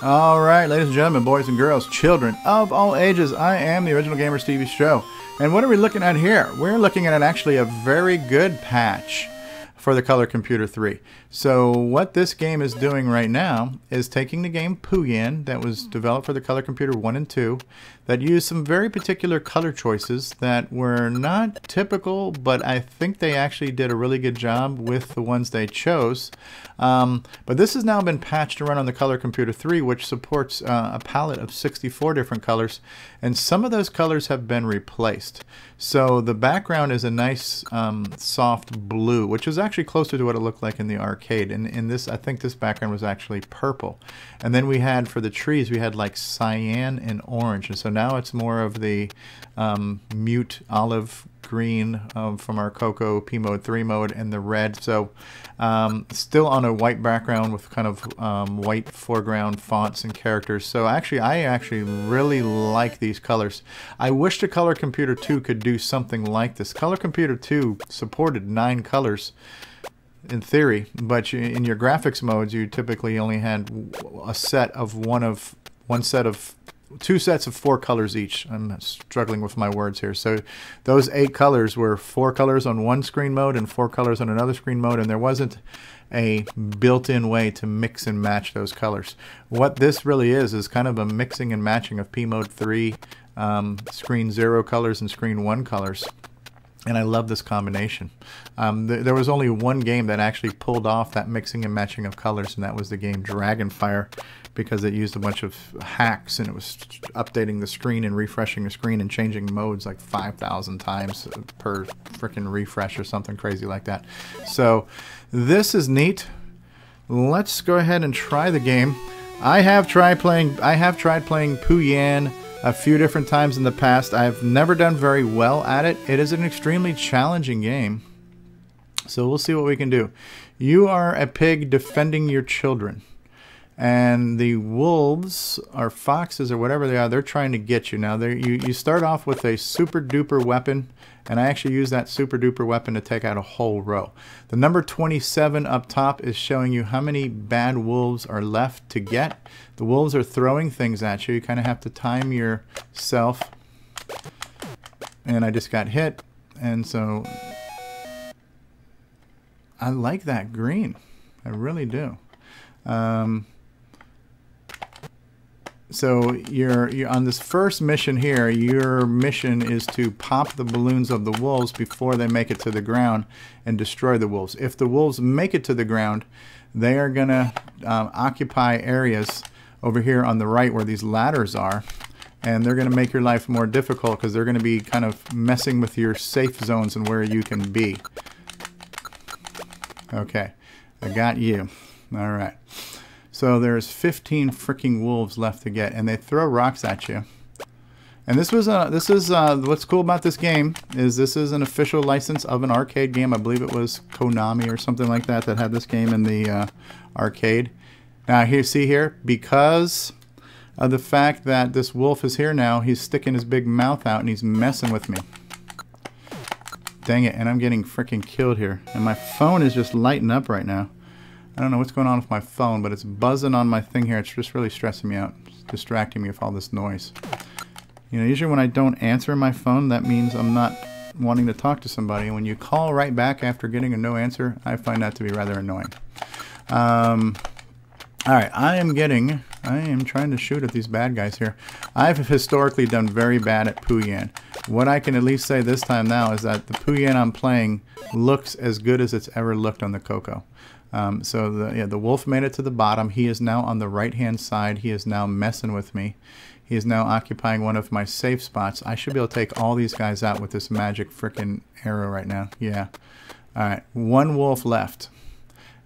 All right, ladies and gentlemen, boys and girls, children of all ages, I am the original gamer, CoCo. And what are we looking at here? We're looking at actually a very good patch for the Color Computer 3. So what this game is doing right now is taking the game Pooyan that was developed for the Color Computer 1 and 2 that used some very particular color choices that were not typical, but I think they actually did a really good job with the ones they chose. But this has now been patched to run on the Color Computer 3, which supports a palette of 64 different colors, and some of those colors have been replaced. So the background is a nice soft blue, which is actually closer to what it looked like in the arcade. And in this, I think this background was actually purple. And then we had, for the trees, we had like cyan and orange. And so now it's more of the mute olive green from our CoCo P mode 3 mode, and the red. So still on a white background with kind of white foreground fonts and characters. So actually I actually really like these colors. I wish the Color Computer 2 could do something like this. Color Computer 2 supported 9 colors in theory, but in your graphics modes you typically only had two sets of 4 colors each. I'm struggling with my words here. So those 8 colors were 4 colors on one screen mode and 4 colors on another screen mode, and there wasn't a built-in way to mix and match those colors. What this really is kind of a mixing and matching of P mode 3 screen 0 colors and screen 1 colors. And I love this combination. There was only one game that actually pulled off that mixing and matching of colors, and that was the game Dragonfire, because it used a bunch of hacks and it was updating the screen and refreshing the screen and changing modes like 5,000 times per frickin' refresh or something crazy like that. So this is neat. Let's go ahead and try the game. I have tried playing Pooyan a few different times in the past. I've never done very well at it. It is an extremely challenging game. So we'll see what we can do. You are a pig defending your children. And the wolves or foxes or whatever they are, they're trying to get you. Now you start off with a super duper weapon, and I actually use that super duper weapon to take out a whole row. The number 27 up top is showing you how many bad wolves are left to get. The wolves are throwing things at you. You kind of have to time yourself. And I just got hit, and so I like that green. I really do. So you're on this first mission here. Your mission is to pop the balloons of the wolves before they make it to the ground and destroy the wolves. If the wolves make it to the ground, they are going to occupy areas over here on the right where these ladders are, and they're going to make your life more difficult because they're going to be kind of messing with your safe zones and where you can be. Okay, I got you. All right. So there's 15 freaking wolves left to get, and they throw rocks at you. And this is what's cool about this game is this is an official license of an arcade game. I believe it was Konami or something like that that had this game in the arcade. Now here, see here, because of the fact that this wolf is here now, he's sticking his big mouth out and he's messing with me. Dang it, and I'm getting freaking killed here. And my phone is just lighting up right now. I don't know what's going on with my phone, but it's buzzing on my thing here. It's just really stressing me out. It's distracting me with all this noise. You know, usually when I don't answer my phone, that means I'm not wanting to talk to somebody. And when you call right back after getting a no answer, I find that to be rather annoying. Alright, I am trying to shoot at these bad guys here. I've historically done very bad at Pooyan. What I can at least say this time now is that the Pooyan I'm playing looks as good as it's ever looked on the CoCo. So the wolf made it to the bottom. He is now on the right hand side. He is now messing with me. He is now occupying one of my safe spots. I should be able to take all these guys out with this magic frickin' arrow right now. Yeah. Alright, one wolf left.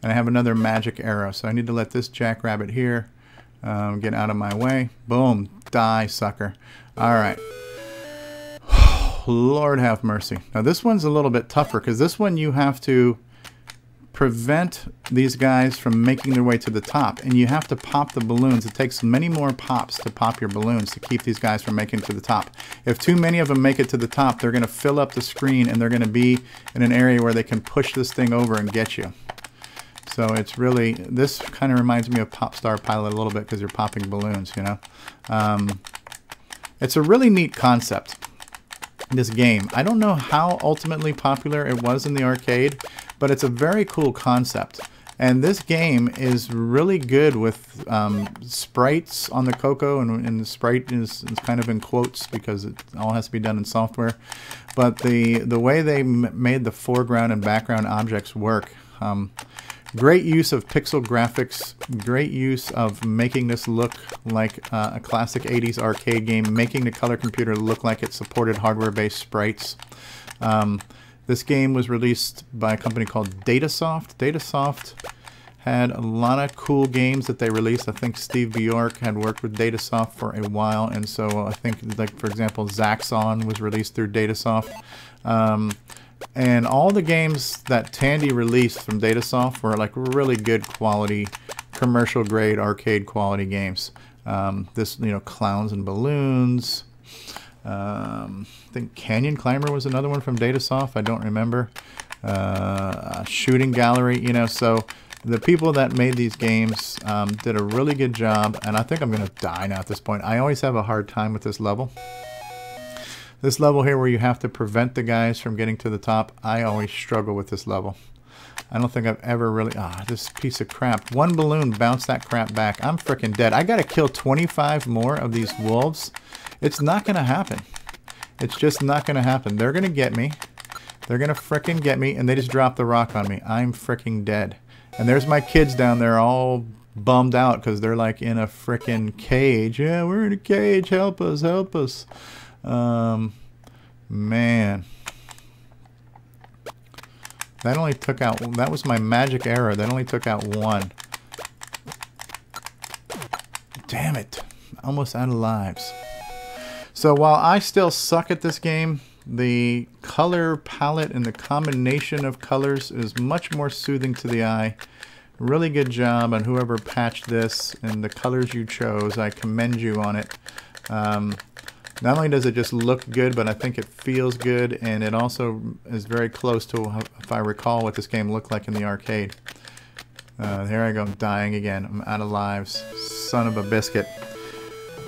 And I have another magic arrow. So I need to let this jackrabbit here get out of my way. Boom. Die, sucker. Alright. Lord have mercy. Now this one's a little bit tougher because this one you have to prevent these guys from making their way to the top, and you have to pop the balloons. It takes many more pops to pop your balloons to keep these guys from making it to the top. If too many of them make it to the top, they're going to fill up the screen and they're going to be in an area where they can push this thing over and get you. So it's really, this kind of reminds me of Pop Star Pilot a little bit because you're popping balloons, you know. It's a really neat concept, this game. I don't know how ultimately popular it was in the arcade, but it's a very cool concept. And this game is really good with sprites on the CoCo, and the sprite is kind of in quotes because it all has to be done in software. But the way they made the foreground and background objects work, great use of pixel graphics, great use of making this look like a classic 80s arcade game, making the color computer look like it supported hardware-based sprites. This game was released by a company called Datasoft. Datasoft had a lot of cool games that they released. I think Steve Bjork had worked with Datasoft for a while, and so I think, like, for example, Zaxxon was released through Datasoft. And all the games that Tandy released from Datasoft were like really good quality, commercial grade, arcade quality games. This, you know, Clowns and Balloons. I think Canyon Climber was another one from Datasoft. I don't remember. Shooting Gallery, you know. So the people that made these games did a really good job. And I think I'm going to die now at this point. I always have a hard time with this level. This level here where you have to prevent the guys from getting to the top, I always struggle with this level. I don't think I've ever really... this piece of crap. One balloon bounced that crap back. I'm freaking dead. I gotta kill 25 more of these wolves. It's not gonna happen. It's just not gonna happen. They're gonna get me. They're gonna frickin' get me, and they just dropped the rock on me. I'm frickin' dead. And there's my kids down there all bummed out because they're like in a frickin' cage. Yeah, we're in a cage. Help us, help us. Man, that only took out, that was my magic error. That only took out one. Damn it. Almost out of lives. So while I still suck at this game, the color palette and the combination of colors is much more soothing to the eye. Really good job on whoever patched this and the colors you chose. I commend you on it. Not only does it just look good, but I think it feels good, and it also is very close to, if I recall, what this game looked like in the arcade. Here I go, I'm dying again. I'm out of lives. Son of a biscuit.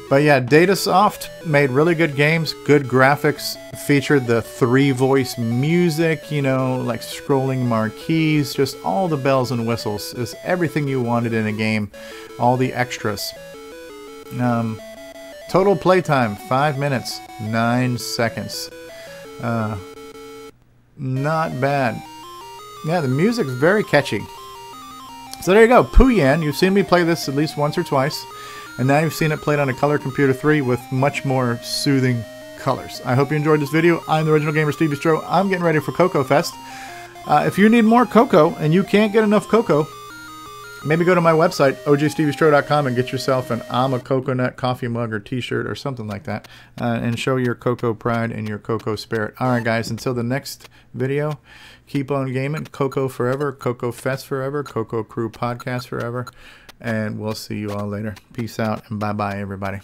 But yeah, Datasoft made really good games, good graphics, featured the 3-voice music, you know, like scrolling marquees, just all the bells and whistles. It's everything you wanted in a game, all the extras. Total playtime, 5 minutes, 9 seconds. Not bad. Yeah, the music's very catchy. So there you go, Pooyan. You've seen me play this at least once or twice, and now you've seen it played on a Color Computer 3 with much more soothing colors. I hope you enjoyed this video. I'm the original gamer, CoCo. I'm getting ready for CoCo Fest. If you need more CoCo and you can't get enough CoCo, maybe go to my website, ogStevieStrow.com, and get yourself an I'm a Coconut coffee mug or t-shirt or something like that, and show your CoCo pride and your CoCo spirit. Alright guys, until the next video, keep on gaming. CoCo forever, CoCo Fest forever, CoCo Crew Podcast forever, and we'll see you all later. Peace out, and bye-bye everybody.